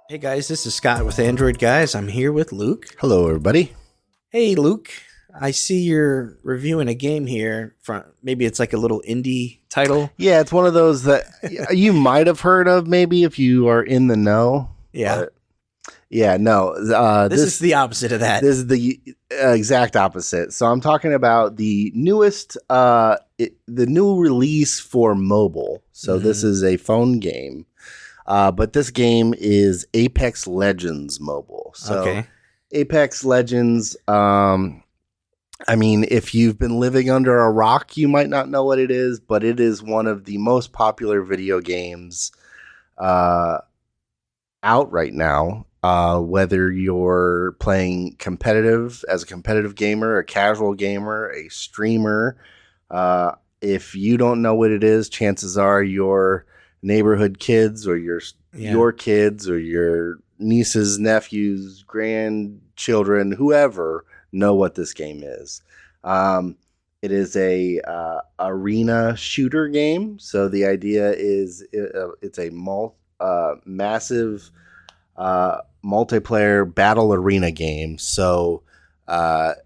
Hey guys, this is Scott with Android Guys. I'm here with Luke. Hello, everybody. Hey Luke, I see you're reviewing a game here. From maybe it's like a little indie title. Yeah, it's one of those that you might have heard of, maybe if you are in the know. Yeah, But yeah, no. this is the opposite of that. This is the exact opposite. So I'm talking about the newest, the new release for mobile. So this is a phone game. But this game is Apex Legends Mobile. So Okay. Apex Legends, I mean, if you've been living under a rock, you might not know what it is, but it is one of the most popular video games out right now. Whether you're playing competitive as a competitive gamer, a casual gamer, a streamer, if you don't know what it is, chances are your neighborhood kids or your kids or your nieces, nephews, grandchildren, whoever know what this game is. It is a arena shooter game. So the idea is it's a massive multiplayer battle arena game. So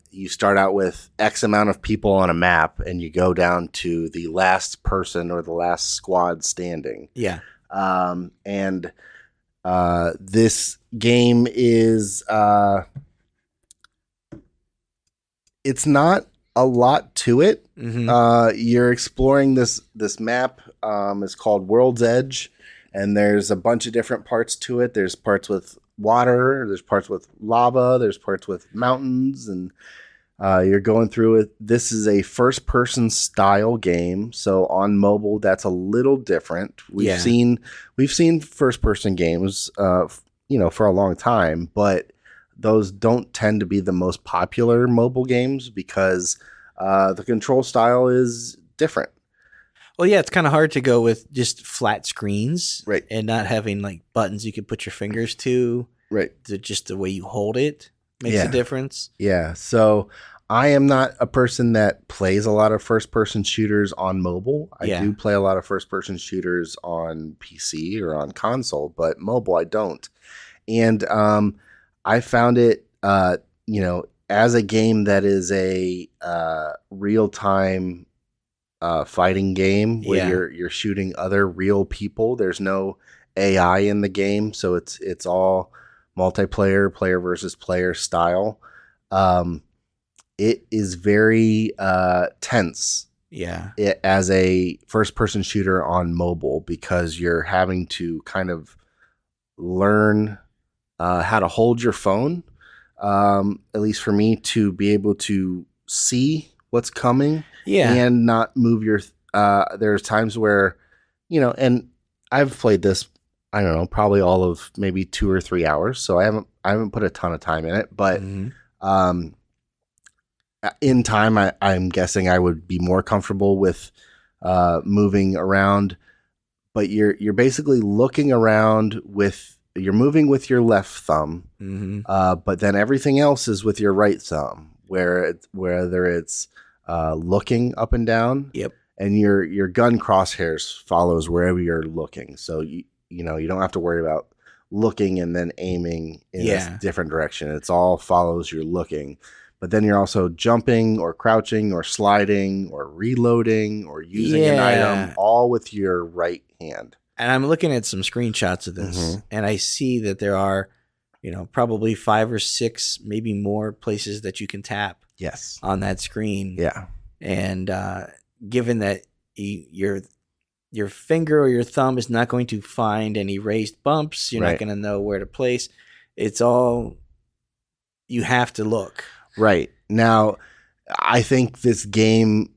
you start out with X amount of people on a map, and you go down to the last person or the last squad standing. Yeah. And this game is it's not a lot to it. You're exploring this map. It's called World's Edge, and there's a bunch of different parts to it. There's parts with water, there's parts with lava, there's parts with mountains, and you're going through it. This is a first-person style game, so on mobile, that's a little different. We've seen first-person games, for a long time, but those don't tend to be the most popular mobile games because the control style is different. Well, yeah, it's kind of hard to go with just flat screens, Right, and not having like buttons you can put your fingers to. Right, Just the way you hold it makes a difference. Yeah, so I am not a person that plays a lot of first-person shooters on mobile. I do play a lot of first-person shooters on PC or on console, but mobile I don't. And I found it, as a game that is a real-time fighting game where you're shooting other real people. There's no AI in the game, so it's all multiplayer, player versus player style. It is very tense. Yeah. As a first-person shooter on mobile, because you're having to kind of learn how to hold your phone, at least for me, to be able to see what's coming and not move your there's times where, and I've played this, I don't know, probably all of maybe 2 or 3 hours, so I haven't put a ton of time in it, but in time I'm guessing I would be more comfortable with moving around. But you're basically looking around you're moving with your left thumb, but then everything else is with your right thumb, whether it's looking up and down, and your gun crosshairs follows wherever you're looking. So you don't have to worry about looking and then aiming in a different direction. It's all follows your looking. But then you're also jumping or crouching or sliding or reloading or using an item, all with your right hand. And I'm looking at some screenshots of this, and I see that there are, probably 5 or 6, maybe more places that you can tap. Yes. On that screen. Yeah. And given that your finger or your thumb is not going to find any raised bumps, you're not going to know where to place. It's all, you have to look. Right. Now, I think this game,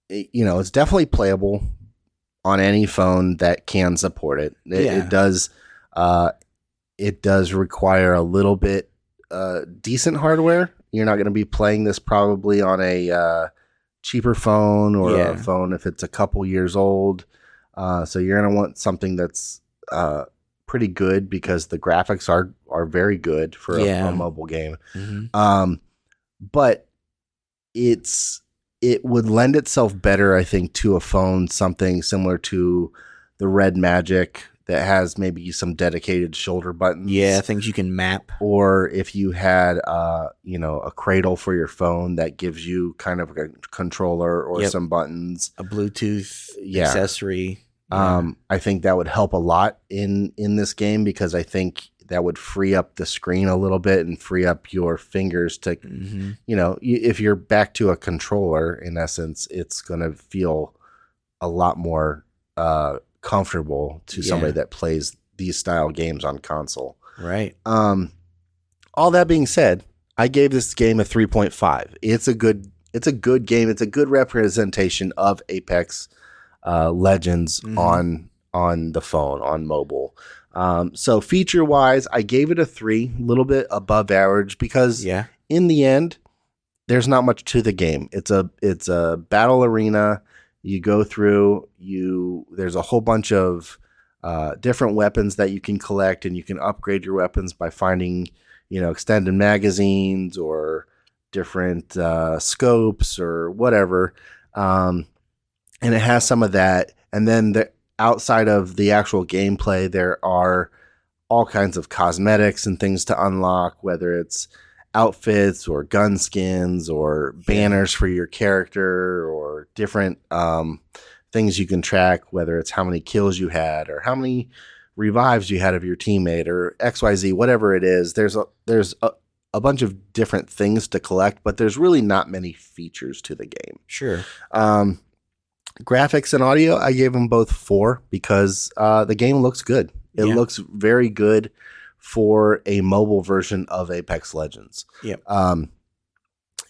it's definitely playable on any phone that can support it. It does require a little bit decent hardware. You're not going to be playing this probably on a cheaper phone or a phone if it's a couple years old. So you're going to want something that's pretty good because the graphics are very good for a mobile game. But it would lend itself better, I think, to a phone, something similar to the Red Magic that has maybe some dedicated shoulder buttons. Yeah, things you can map. Or if you had, a cradle for your phone that gives you kind of a controller or some buttons. A Bluetooth accessory. Yeah. I think that would help a lot in this game, because I think that would free up the screen a little bit and free up your fingers to, if you're back to a controller, in essence, it's going to feel a lot more comfortable to somebody that plays these style games on console. Right. All that being said, I gave this game a 3.5. It's a good game. It's a good representation of Apex Legends on the phone, on mobile. So feature wise, I gave it a 3, a little bit above average, because in the end, there's not much to the game. It's a battle arena. You go through, there's a whole bunch of different weapons that you can collect, and you can upgrade your weapons by finding, extended magazines or different scopes or whatever. And it has some of that. And then outside of the actual gameplay, there are all kinds of cosmetics and things to unlock, whether it's outfits or gun skins or banners for your character, or different things you can track, whether it's how many kills you had or how many revives you had of your teammate or XYZ, whatever it is. There's a bunch of different things to collect, but there's really not many features to the game. Sure. Graphics and audio, I gave them both 4, because the game looks good. It looks very good for a mobile version of Apex Legends. Yep.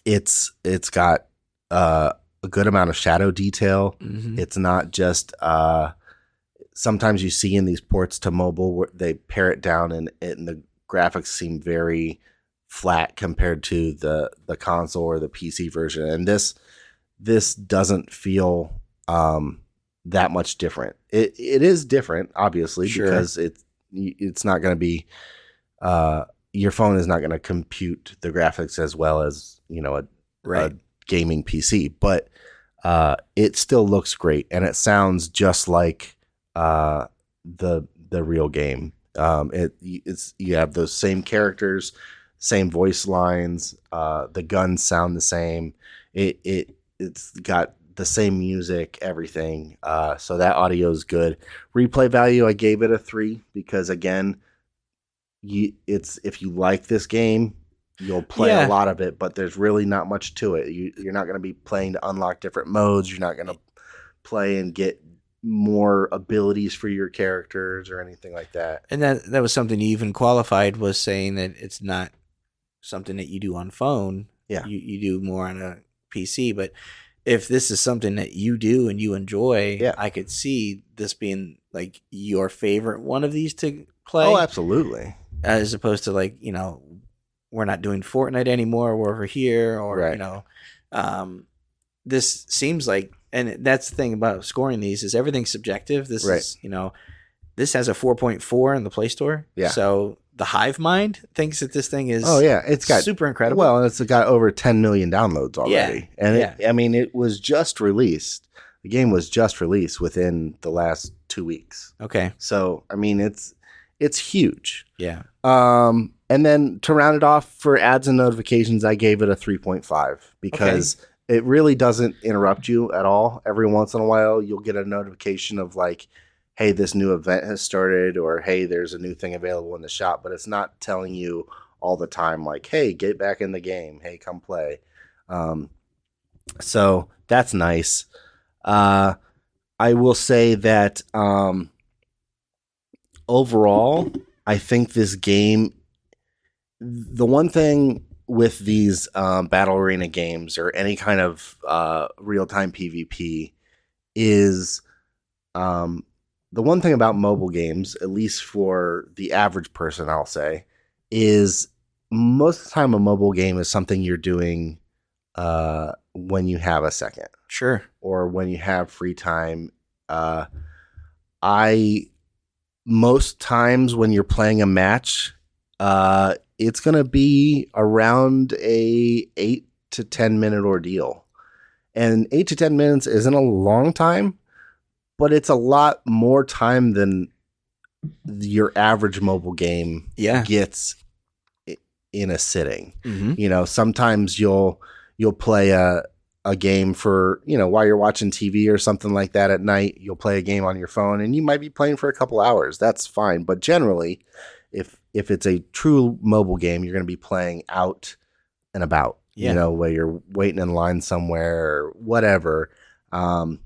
It's got a good amount of shadow detail. It's not just sometimes you see in these ports to mobile where they pare it down and the graphics seem very flat compared to the console or the PC version. And this doesn't feel that much different. It is different, obviously, because it's not going to be your phone is not going to compute the graphics as well as a gaming PC, but it still looks great, and it sounds just like the real game. You have those same characters, same voice lines, the guns sound the same. It's got the same music, everything. So that audio is good. Replay value, I gave it a 3, because again, if you like this game, you'll play a lot of it, but there's really not much to it. You're not going to be playing to unlock different modes. You're not going to play and get more abilities for your characters or anything like that. And that was something you even qualified, was saying that it's not something that you do on phone. Yeah. You do more on a PC, but if this is something that you do and you enjoy, I could see this being like your favorite one of these to play. Oh, absolutely. As opposed to we're not doing Fortnite anymore. We're over here, or this seems like, and that's the thing about scoring these, is everything's subjective. This is this has a 4.4 in the Play Store. Yeah. So the Hive Mind thinks that this thing is it's got super incredible. Well, it's got over 10 million downloads already. And it was just released. The game was just released within the last 2 weeks. Okay. So, it's huge. Yeah. And then to round it off for ads and notifications, I gave it a 3.5, because it really doesn't interrupt you at all. Every once in a while, you'll get a notification of hey, this new event has started, or hey, there's a new thing available in the shop, but it's not telling you all the time, hey, get back in the game. Hey, come play. So that's nice. I will say that overall, I think this game, the one thing with these battle arena games or any kind of real-time PvP is the one thing about mobile games, at least for the average person, I'll say, is most of the time a mobile game is something you're doing when you have a second. Sure. Or when you have free time. Most times when you're playing a match, it's going to be around a 8 to 10 minute ordeal. And 8 to 10 minutes isn't a long time, but it's a lot more time than your average mobile game gets in a sitting. Mm-hmm. Sometimes you'll play a game for, while you're watching TV or something like that at night. You'll play a game on your phone, and you might be playing for a couple hours. That's fine. But generally, if it's a true mobile game, you're going to be playing out and about, where you're waiting in line somewhere or whatever. And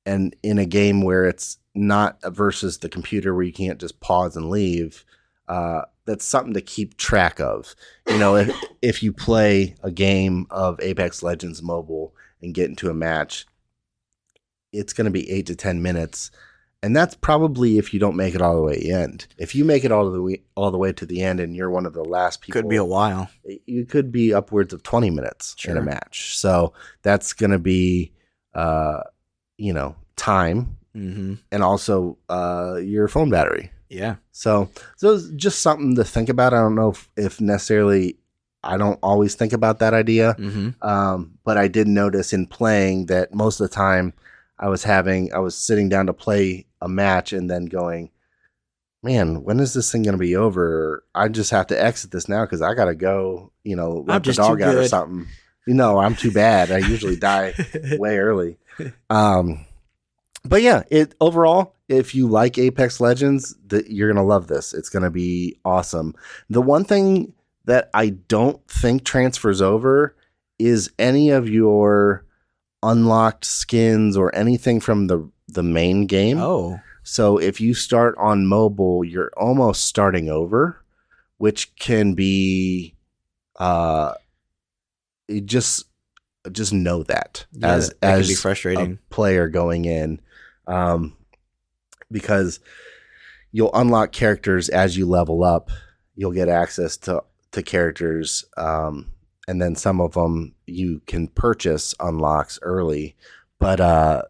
in a game where it's not versus the computer where you can't just pause and leave, that's something to keep track of. If you play a game of Apex Legends Mobile and get into a match, it's going to be 8 to 10 minutes. And that's probably if you don't make it all the way to the end. If you make it all the way to the end and you're one of the last people, could be a while. You could be upwards of 20 minutes in a match. So that's going to be, time, and also your phone battery. Yeah. So it's just something to think about. I don't know if necessarily, I don't always think about that idea. But I did notice in playing that most of the time I was sitting down to play a match and then going, man, when is this thing going to be over? I just have to exit this now because I got to go, let the dog out or something. I'm too bad. I usually die way early. But yeah, overall, if you like Apex Legends, you're going to love this. It's going to be awesome. The one thing that I don't think transfers over is any of your unlocked skins or anything from the main game. Oh. So if you start on mobile, you're almost starting over, which can be just know that as can be frustrating. A player going in, because you'll unlock characters as you level up. You'll get access to characters, and then some of them you can purchase unlocks early. But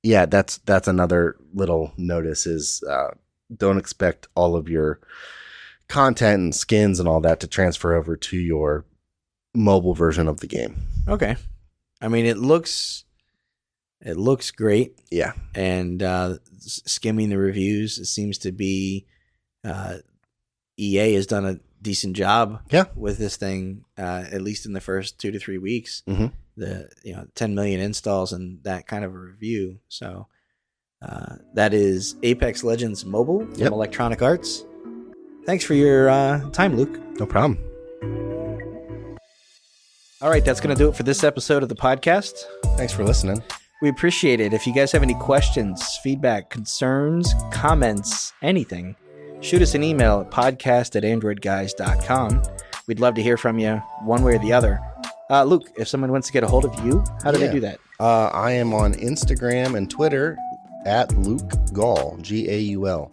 yeah, that's another little notice is don't expect all of your content and skins and all that to transfer over to your mobile version of the game. Okay. I mean, it looks great. Yeah. And skimming the reviews, it seems to be EA has done a decent job with this thing, at least in the first 2 to 3 weeks. The 10 million installs and that kind of a review. So that is Apex Legends Mobile from Electronic Arts. Thanks for your time, Luke. No problem. All right, that's going to do it for this episode of the podcast. Thanks for listening. We appreciate it. If you guys have any questions, feedback, concerns, comments, anything, shoot us an email at podcast@AndroidGuys.com. We'd love to hear from you one way or the other. Luke, if someone wants to get a hold of you, how do they do that? I am on Instagram and Twitter at Luke Gaul, Gaul.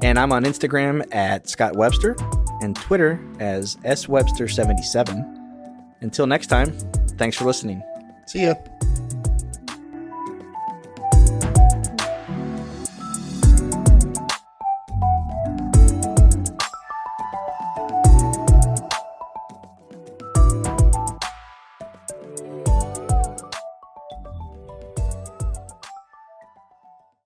And I'm on Instagram at Scott Webster and Twitter as SWebster77. Until next time, thanks for listening. See ya.